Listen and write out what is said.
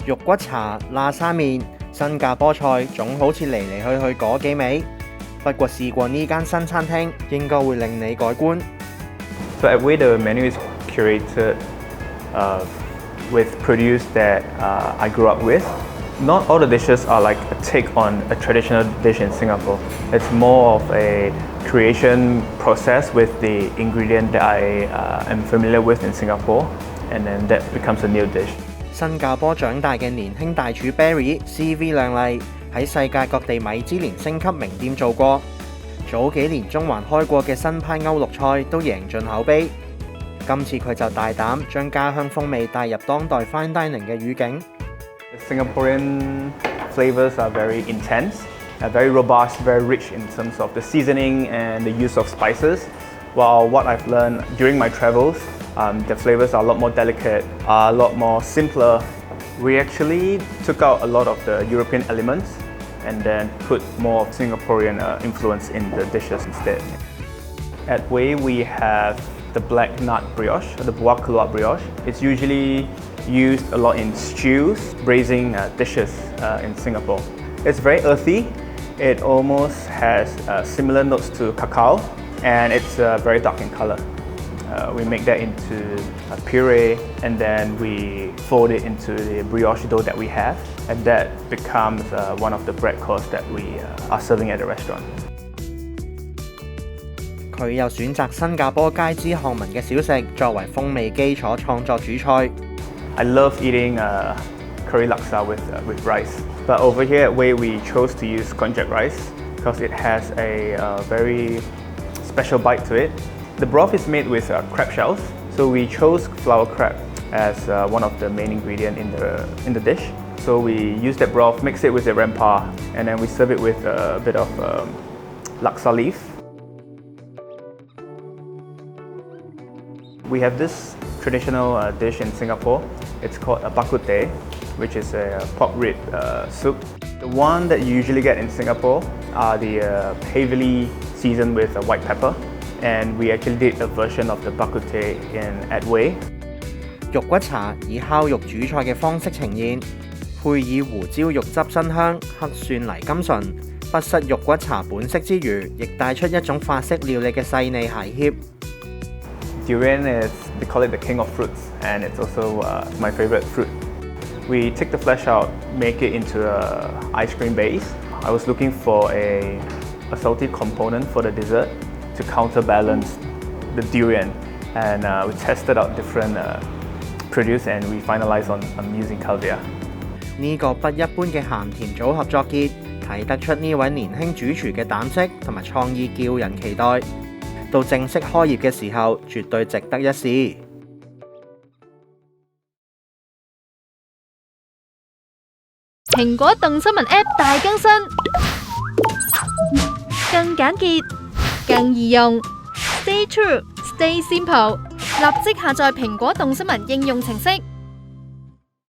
肉骨茶、喇沙麵、新加坡菜總好似嚟嚟去去嗰幾味，不過試過呢間新餐廳應該會令你改觀。So at Whey, the menu is curated with produce that I grew up with. Not all the dishes are like a take on a traditional dish in Singapore. It's more of a creation process with the ingredient that I am familiar with in Singapore, and then that becomes a new dish. 新加坡長大嘅年輕大廚 Barry CV 亮麗，喺世界各地米芝蓮星級名店做過。早幾年中環開過嘅新派歐陸菜都贏盡口碑。今次佢就大膽將家鄉風味帶入當代 fine dining 嘅語境。The Singaporean flavors are very intense, very robust, very rich in terms of the seasoning and the use of spices. While what I've learned during my travels, the flavors are a lot more delicate, a lot more simpler. We actually took out a lot of the European elements and then put more of Singaporean influence in the dishes instead. At Whey, we have the black nut brioche, the buah keluak brioche. It's usually used a lot in stews, braising dishes in Singapore. It's very earthy. It almost has similar notes to cacao, and it's very dark in color. We make that into a puree, and then we fold it into the brioche dough that we have, and that becomes one of the bread course that we are serving at the restaurant. 佢又選擇新加坡街知巷聞嘅小食作為風味基礎創作主菜。I love eating curry laksa with rice, but over here at Whey we chose to use konjac rice because it has a very special bite to it. The broth is made with crab shells, so we chose flower crab as one of the main ingredient in the dish. So we use that broth, mix it with the rempah, and then we serve it with a bit of laksa leaf. We have this traditional dish in Singapore. It's called a bak kut teh, which is a pork rib soup. The one that you usually get in Singapore are the heavily seasoned with white pepper, and we actually did a version of the bak kut teh at Whey. 肉骨茶以烤肉煮菜嘅方式呈現，配以胡椒肉汁辛香、黑蒜泥甘醇，不失肉骨茶本色之餘，亦帶出一種法式料理嘅細膩諧協。Durian is, they call it the king of fruits, and it's also my favorite fruit. We take the flesh out, make it into an ice cream base. I was looking for a salty component for the dessert to counterbalance the durian, and we tested out different produce, and we finalized on using caviar. 呢個不一般嘅鹹甜組合作結，睇得出呢位年輕主廚嘅膽識同埋創意叫人期待。到正式開業嘅時候，絕對值得一試。蘋果動新聞 App 大更新，更簡潔、更易用。Stay true, stay simple。立即下載蘋果動新聞應用程式。